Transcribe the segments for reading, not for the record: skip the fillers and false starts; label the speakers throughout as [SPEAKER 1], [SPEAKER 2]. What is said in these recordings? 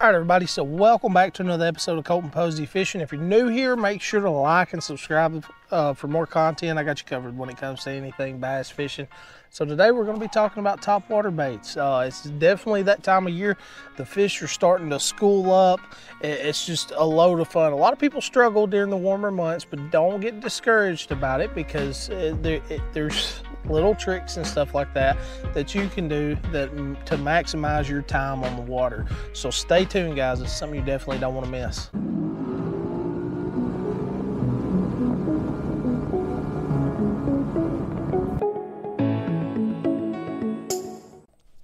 [SPEAKER 1] All right, everybody, so welcome back to another episode of Colton Posey Fishing. If you're new here, make sure to like and subscribe for more content. I got you covered when it comes to anything bass fishing. So today we're going to be talking about topwater baits. It's definitely that time of year. The fish are starting to school up. It's just a load of fun. A lot of people struggle during the warmer months, but don't get discouraged about it because there's little tricks and stuff like that that you can do to maximize your time on the water. So stay tuned, guys. It's something you definitely don't want to miss.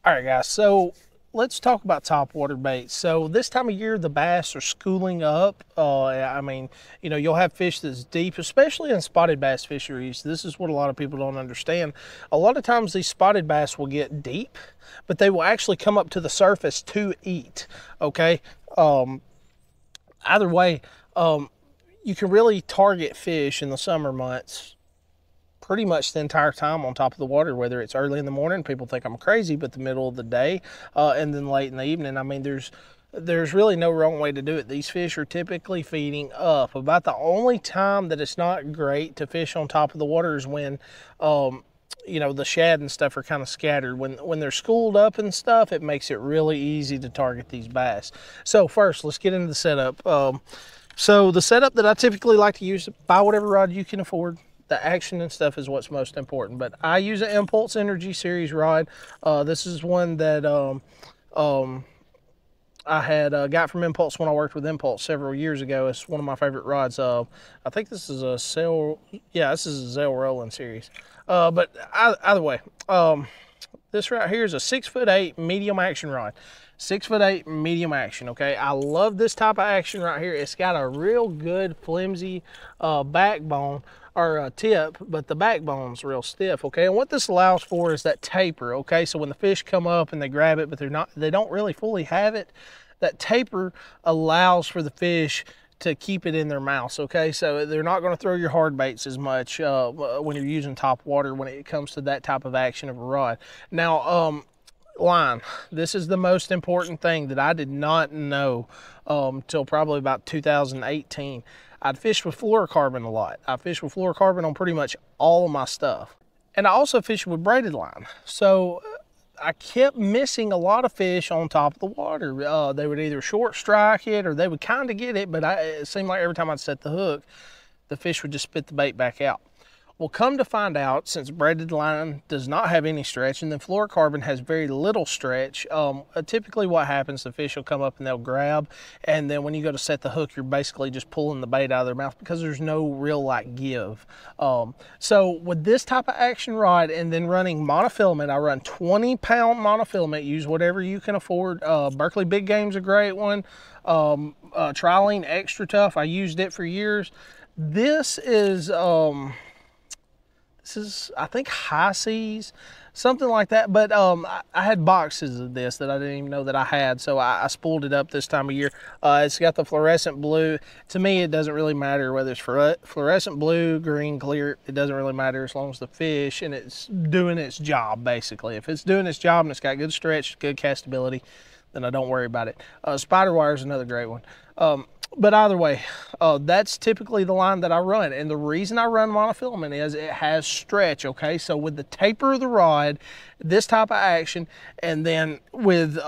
[SPEAKER 1] All right, guys, so let's talk about topwater baits. So this time of year, the bass are schooling up. I mean, you know, you'll have fish that's deep, especially in spotted bass fisheries. This is what a lot of people don't understand. A lot of times these spotted bass will get deep, but they will actually come up to the surface to eat, okay? Either way, you can really target fish in the summer months pretty much the entire time on top of the water, whether it's early in the morning, people think I'm crazy, but the middle of the day, and then late in the evening. I mean, there's really no wrong way to do it. These fish are typically feeding up. About the only time that it's not great to fish on top of the water is when, you know, the shad and stuff are kind of scattered. When they're schooled up and stuff, it makes it really easy to target these bass. So first, let's get into the setup. So the setup that I typically like to use, buy whatever rod you can afford. The action and stuff is what's most important, but I use an Impulse Energy Series rod. This is one that I had got from Impulse when I worked with Impulse several years ago. It's one of my favorite rods. I think this is a Zell, yeah, this is a Zell Rolling Series. But either way, this right here is a 6'8" medium action rod. 6'8" medium action, okay? I love this type of action right here. It's got a real good flimsy backbone, or a tip, but the backbone's real stiff, okay? And what this allows for is that taper, okay? So when the fish come up and they grab it, but they don't really fully have it, that taper allows for the fish to keep it in their mouths, okay? So they're not gonna throw your hard baits as much when you're using top water when it comes to that type of action of a rod. Now, line. This is the most important thing that I did not know till probably about 2018. I'd fish with fluorocarbon a lot. I fish with fluorocarbon on pretty much all of my stuff. And I also fish with braided line. So I kept missing a lot of fish on top of the water. They would either short strike it or they would kind of get it, but it seemed like every time I'd set the hook, the fish would just spit the bait back out. Well, come to find out, since braided line does not have any stretch and then fluorocarbon has very little stretch, typically what happens, the fish will come up and they'll grab, and then when you go to set the hook, you're basically just pulling the bait out of their mouth because there's no real like give. So with this type of action rod and then running monofilament, I run 20-pound monofilament. Use whatever you can afford. Berkley Big Game's a great one. Trilene Extra Tough, I used it for years. This is I think High Seas, something like that. But I had boxes of this that I didn't even know that I had, so I spooled it up this time of year. It's got the fluorescent blue. To me, it doesn't really matter whether it's fluorescent blue, green, clear. It doesn't really matter as long as the fish and it's doing its job, basically. If it's doing its job and it's got good stretch, good castability, then I don't worry about it. Spider wire is another great one. But either way, that's typically the line that I run. And the reason I run monofilament is it has stretch, okay? So with the taper of the rod, this type of action, and then with the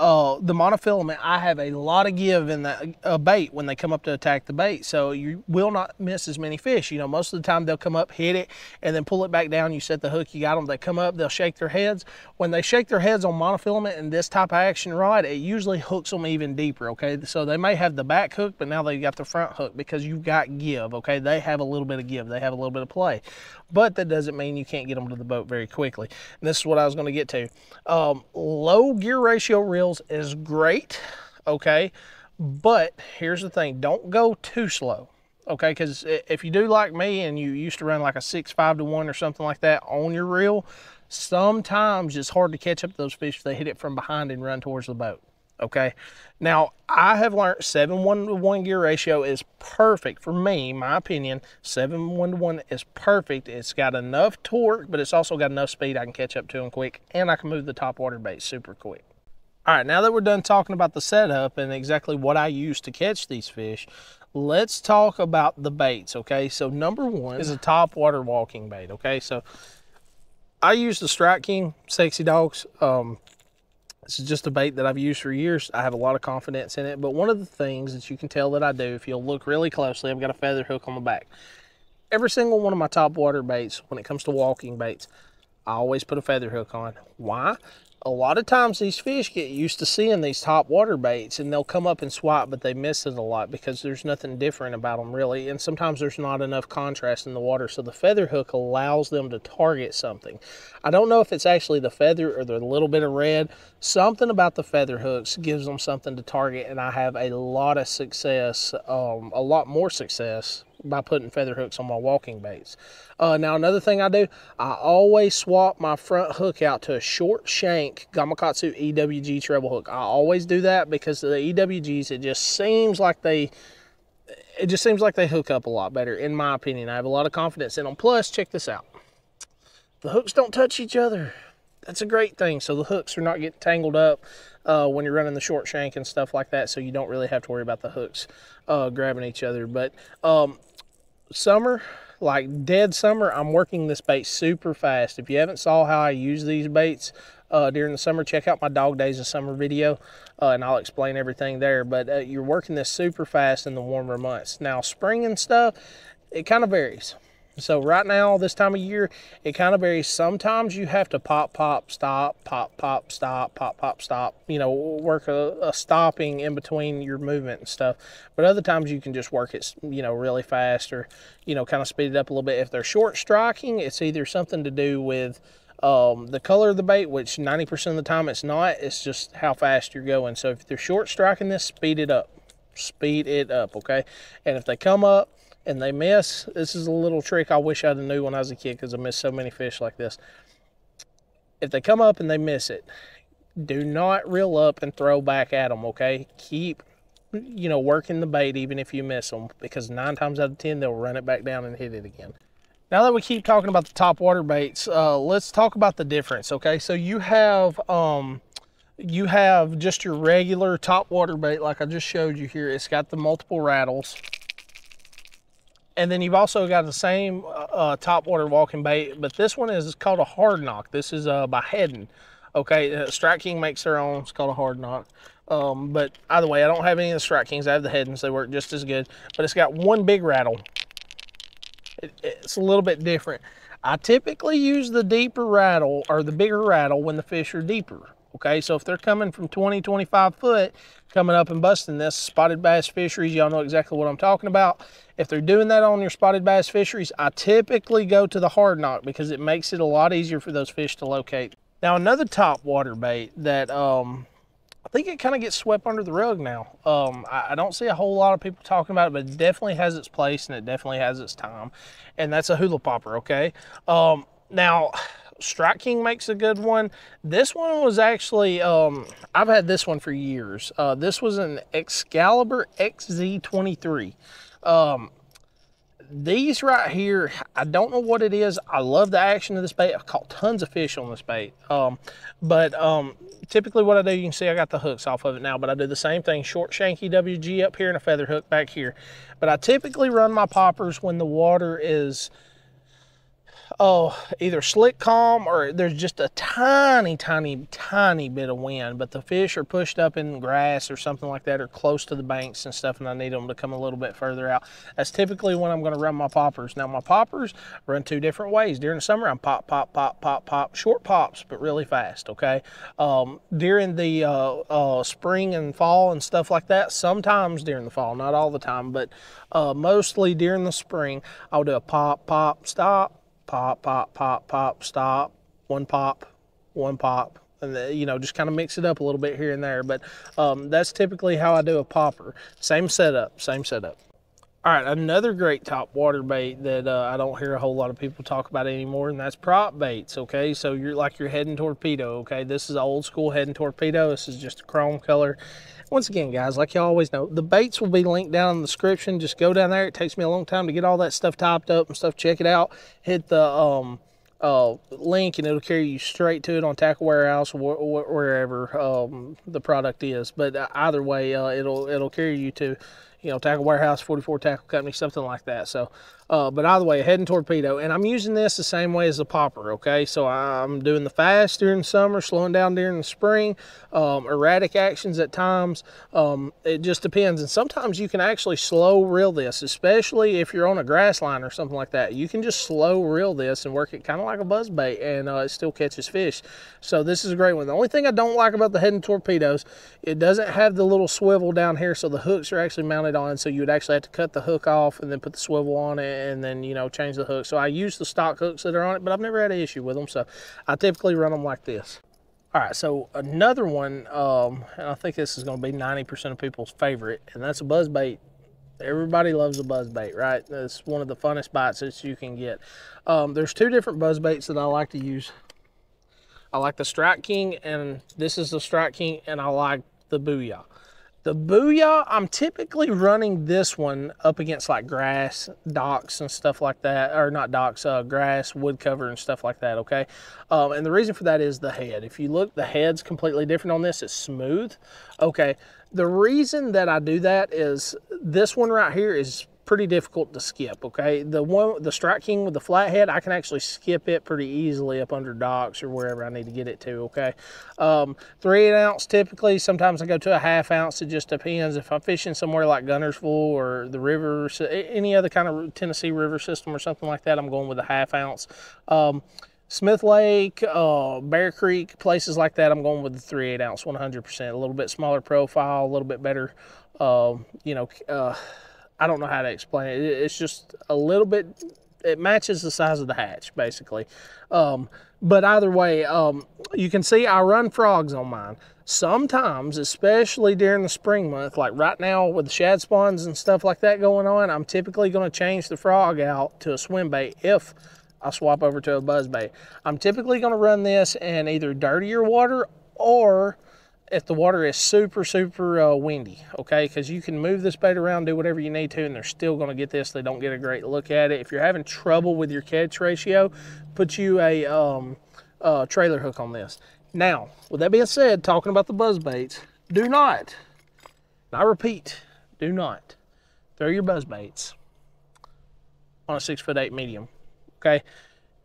[SPEAKER 1] monofilament, I have a lot of give in the bait when they come up to attack the bait. So you will not miss as many fish. You know, most of the time they'll come up, hit it, and then pull it back down. You set the hook, you got them. They come up, they'll shake their heads. When they shake their heads on monofilament and this type of action rod, it usually hooks them even deeper, okay? So they may have the back hook, but now they got the front hook because you've got give, okay? They have a little bit of give. They have a little bit of play. But that doesn't mean you can't get them to the boat very quickly. And this is what I was going to get to. Low gear ratio reels is great, okay? But here's the thing. Don't go too slow, okay? Because if you do like me and you used to run like a 6.5 to 1 or something like that on your reel, sometimes it's hard to catch up to those fish if they hit it from behind and run towards the boat. Okay, now I have learned 7:1 gear ratio is perfect for me, my opinion. 7:1 is perfect. It's got enough torque, but it's also got enough speed I can catch up to them quick, and I can move the top water bait super quick. All right, now that we're done talking about the setup and exactly what I use to catch these fish, let's talk about the baits, okay? So number one is a topwater walking bait, okay? So I use the Strike King Sexy Dogs. This is just a bait that I've used for years. I have a lot of confidence in it, but one of the things that you can tell that I do, if you'll look really closely, I've got a feather hook on the back. Every single one of my topwater baits, when it comes to walking baits, I always put a feather hook on. Why? A lot of times these fish get used to seeing these top water baits and they'll come up and swipe, but they miss it a lot because there's nothing different about them really. And sometimes there's not enough contrast in the water. So the feather hook allows them to target something. I don't know if it's actually the feather or the little bit of red. Something about the feather hooks gives them something to target. And I have a lot of success, a lot more success by putting feather hooks on my walking baits. Now another thing I do, I always swap my front hook out to a short shank Gamakatsu EWG treble hook. I always do that because the EWGs, it just seems like they hook up a lot better, in my opinion. I have a lot of confidence in them. Plus, check this out. The hooks don't touch each other. That's a great thing. So the hooks are not getting tangled up when you're running the short shank and stuff like that. So you don't really have to worry about the hooks grabbing each other. But summer, like dead summer, I'm working this bait super fast. If you haven't saw how I use these baits during the summer, check out my Dog Days of Summer video and I'll explain everything there. But you're working this super fast in the warmer months. Now spring and stuff, it kind of varies. So right now, this time of year, it kind of varies. Sometimes you have to pop, pop, stop, pop, pop, stop, pop, pop, stop. You know, work a stopping in between your movement and stuff. But other times you can just work it, you know, really fast or, you know, kind of speed it up a little bit. If they're short striking, it's either something to do with the color of the bait, which 90% of the time it's not. It's just how fast you're going. So if they're short striking this, speed it up. Speed it up, okay? And if they come up and they miss, this is a little trick I wish I'd have knew when I was a kid because I missed so many fish like this. If they come up and they miss it, do not reel up and throw back at them, okay? Keep, you know, working the bait even if you miss them, because 9 times out of 10 they'll run it back down and hit it again. Now that we keep talking about the top water baits, let's talk about the difference, okay? So you have just your regular top water bait like I just showed you here. It's got the multiple rattles. And then you've also got the same top water walking bait, but this one is called a hard knock. This is by Heading. Okay, Strike King makes their own. It's called a hard knock. But either way, I don't have any of the Strike Kings. I have the Headings. They work just as good. But it's got one big rattle. It's a little bit different. I typically use the deeper rattle or the bigger rattle when the fish are deeper. Okay, so if they're coming from 20, 25 foot, coming up and busting this, spotted bass fisheries, y'all know exactly what I'm talking about. If they're doing that on your spotted bass fisheries, I typically go to the hard knock because it makes it a lot easier for those fish to locate. Now, another top water bait that I think it kind of gets swept under the rug now. I don't see a whole lot of people talking about it, but it definitely has its place and it definitely has its time. And that's a hula popper, okay? Now, Strike King makes a good one. This one was actually, I've had this one for years. This was an Excalibur XZ23. These right here, I don't know what it is. I love the action of this bait. I've caught tons of fish on this bait. Typically what I do, you can see I got the hooks off of it now, but I do the same thing. Short shank EWG up here and a feather hook back here. But I typically run my poppers when the water is either slick calm or there's just a tiny bit of wind, but the fish are pushed up in grass or something like that or close to the banks and stuff, and I need them to come a little bit further out. That's typically when I'm going to run my poppers. Now my poppers run 2 different ways. During the summer, I'm pop, pop, pop, pop, pop, short pops, but really fast, okay? During the spring and fall and stuff like that, sometimes during the fall, not all the time, but mostly during the spring, I'll do a pop, pop, stop, pop, pop, pop, pop, stop, one pop, and you know, just kind of mix it up a little bit here and there. But that's typically how I do a popper. Same setup. All right, another great top water bait that I don't hear a whole lot of people talk about anymore, and that's prop baits, okay? So you're heading torpedo, okay? This is old school heading torpedo. This is just a chrome color. Once again, guys, like you always know, the baits will be linked down in the description. Just go down there. It takes me a long time to get all that stuff typed up and stuff. Check it out. Hit the link, and it'll carry you straight to it on Tackle Warehouse or wherever the product is. But either way, it'll carry you to, you know, Tackle Warehouse, 44 Tackle Company, something like that. So, but either way, a head and torpedo, and I'm using this the same way as the popper. Okay, so I'm doing the fast during the summer, slowing down during the spring, erratic actions at times. It just depends, and sometimes you can actually slow reel this, especially if you're on a grass line or something like that. You can just slow reel this and work it kind of like a buzz bait, and it still catches fish. So this is a great one. The only thing I don't like about the head and torpedoes, it doesn't have the little swivel down here, so the hooks are actually mounted on, so you would actually have to cut the hook off and then put the swivel on it, and then, you know, change the hook. So I use the stock hooks that are on it, but I've never had an issue with them, so I typically run them like this. All right, so another one, and I think this is going to be 90% of people's favorite, and that's a buzz bait. Everybody loves a buzz bait, right? It's one of the funnest bites that you can get. There's two different buzz baits that I like to use. I like the Strike King, and this is the Strike King, and I like the Booyah. The Booyah, I'm typically running this one up against like grass, docks and stuff like that, or not docks, grass, wood cover and stuff like that, okay? And the reason for that is the head. If you look, the head's completely different on this. It's smooth, okay? The reason that I do that is this one right here is pretty difficult to skip, okay? The Strike King with the flat head, I can actually skip it pretty easily up under docks or wherever I need to get it to, okay? 3/8 ounce typically. Sometimes I go to a 1/2 ounce. It just depends. If I'm fishing somewhere like Guntersville or the river, any other kind of Tennessee river system or something like that, I'm going with a 1/2 ounce. Smith Lake, Bear Creek, places like that, I'm going with the 3/8 ounce 100%. A little bit smaller profile, a little bit better, you know, I don't know how to explain it. It's just a little bit, it matches the size of the hatch, basically. But either way, you can see I run frogs on mine. Sometimes, especially during the spring month, like right now with the shad spawns and stuff like that going on, I'm typically going to change the frog out to a swim bait if I swap over to a buzz bait. I'm typically going to run this in either dirtier water or if the water is super, super windy, okay? Because you can move this bait around, do whatever you need to, and they're still going to get this. They don't get a great look at it. If you're having trouble with your catch ratio, put you a trailer hook on this. Now, with that being said, talking about the buzz baits, do not, and I repeat, do not throw your buzz baits on a 6'8" medium, okay?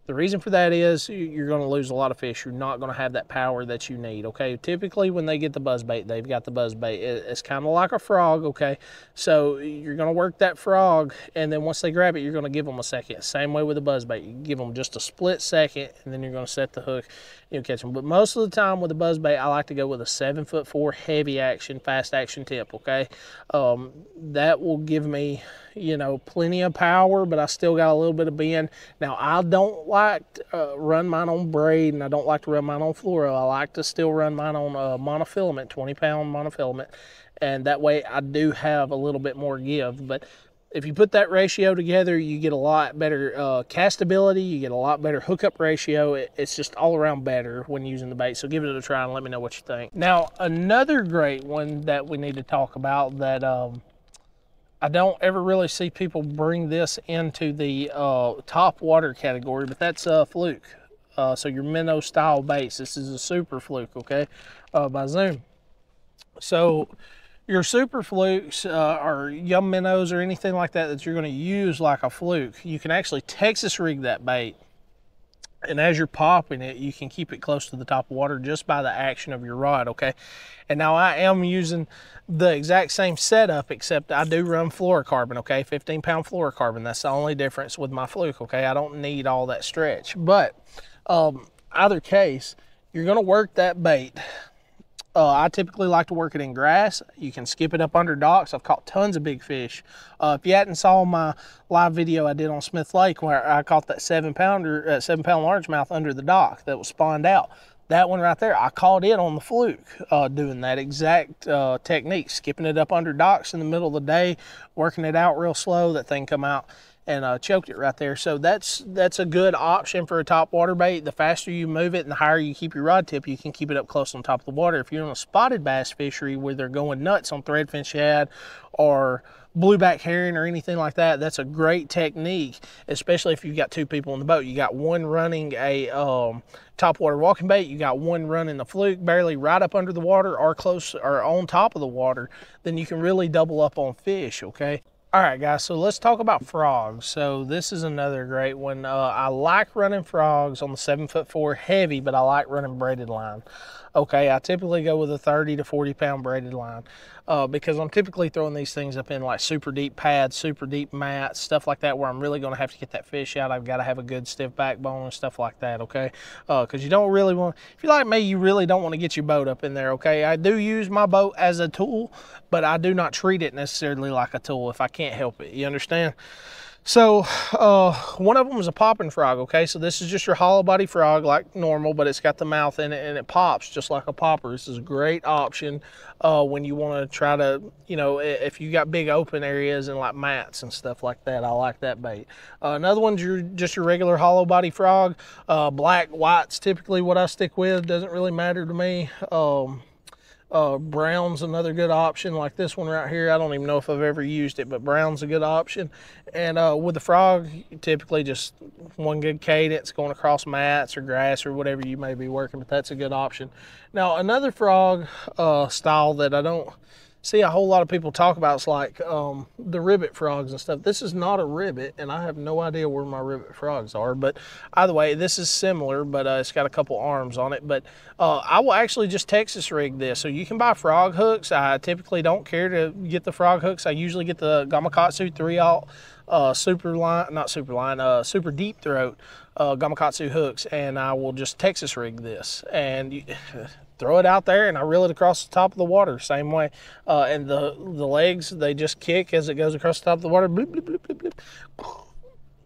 [SPEAKER 1] The reason for that is you're going to lose a lot of fish. You're not going to have that power that you need, okay? Typically, when they get the buzz bait, they've got the buzz bait. It's kind of like a frog, okay? So you're going to work that frog, and then once they grab it, you're going to give them a second. Same way with the buzz bait. You give them just a split second, and then you're going to set the hook, you'll catch them. But most of the time with the buzz bait, I like to go with a 7'4" heavy action, fast action tip, okay? That will give me, you know, plenty of power, but I still got a little bit of bend. Now, I don't like to run mine on braid, and I don't like to run mine on fluoro. I like to still run mine on monofilament, 20-pound monofilament, and that way I do have a little bit more give. But if you put that ratio together, you get a lot better castability, you get a lot better hookup ratio. It's just all around better when using the bait. So give it a try and let me know what you think. Now, another great one that we need to talk about that I don't ever really see people bring this into the top water category, but that's fluke. So your minnow style baits. This is a super fluke, okay, by Zoom. So your super flukes or young minnows or anything like that that you're going to use like a fluke, you can actually Texas rig that bait. And as you're popping it, you can keep it close to the top of water just by the action of your rod, okay? And now I am using the exact same setup, except I do run fluorocarbon, okay? 15-pound fluorocarbon. That's the only difference with my fluke, okay? I don't need all that stretch. But either case, you're going to work that bait. I typically like to work it in grass. You can skip it up under docks. I've caught tons of big fish. If you hadn't saw my live video I did on Smith Lake where I caught that 7-pound largemouth under the dock that was spawned out, that one right there, I caught it on the fluke doing that exact technique, skipping it up under docks in the middle of the day, working it out real slow. That thing come out and choked it right there. So that's a good option for a top water bait. The faster you move it and the higher you keep your rod tip, you can keep it up close on top of the water. If you're in a spotted bass fishery where they're going nuts on threadfin shad or blueback herring or anything like that, that's a great technique, especially if you've got two people in the boat. You got one running a topwater walking bait, you got one running the fluke barely right up under the water or close or on top of the water, then you can really double up on fish, okay? All right, guys, so let's talk about frogs. So this is another great one. I like running frogs on the 7'4" heavy, but I like running braided line. Okay, I typically go with a 30 to 40 pound braided line because I'm typically throwing these things up in like super deep pads, super deep mats, stuff like that, where I'm really gonna have to get that fish out. I've got to have a good stiff backbone and stuff like that, okay? Because you don't really want, if you're like me, you really don't want to get your boat up in there, okay? I do use my boat as a tool, but I do not treat it necessarily like a tool if I can't help it, you understand? So one of them is a popping frog, okay? So this is just your hollow body frog like normal, but it's got the mouth in it and it pops just like a popper. This is a great option when you want to try to, you know, if you got big open areas and like mats and stuff like that. I like that bait. Another one's just your regular hollow body frog. Black, white's typically what I stick with. Doesn't really matter to me. Brown's another good option, like this one right here. I don't even know if I've ever used it, but brown's a good option. And with the frog, typically just one good cadence going across mats or grass or whatever you may be working, but that's a good option. Now, another frog style that I don't see a whole lot of people talk about is like the ribbit frogs and stuff. This is not a ribbit, and I have no idea where my ribbit frogs are, but either way, this is similar, but it's got a couple arms on it. But I will actually just Texas rig this. So you can buy frog hooks. I typically don't care to get the frog hooks. I usually get the Gamakatsu 3/0 super deep throat Gamakatsu hooks, and I will just Texas rig this and throw it out there, and I reel it across the top of the water same way. And the legs, they just kick as it goes across the top of the water. Bloop, bloop, bloop, bloop, bloop.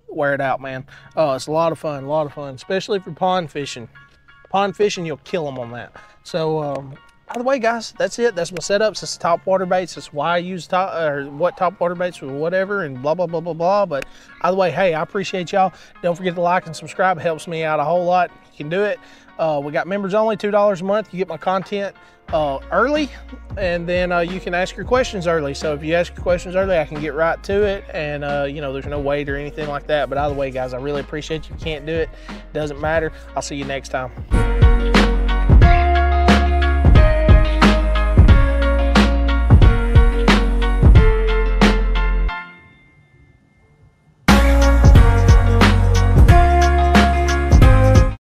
[SPEAKER 1] Wear it out, man. It's a lot of fun, especially if you're pond fishing. Pond fishing, you'll kill them on that. So by the way, guys, that's it. That's my setups. It's topwater baits. That's why I use what topwater baits or whatever, and blah, blah, blah, blah, blah. But either way, hey, I appreciate y'all. Don't forget to like and subscribe. It helps me out a whole lot. You can do it. We got members only, $2 a month. You get my content early, and then you can ask your questions early. So if you ask your questions early, I can get right to it, and you know, there's no wait or anything like that. But either way, guys, I really appreciate you. Can't do it, doesn't matter. I'll see you next time.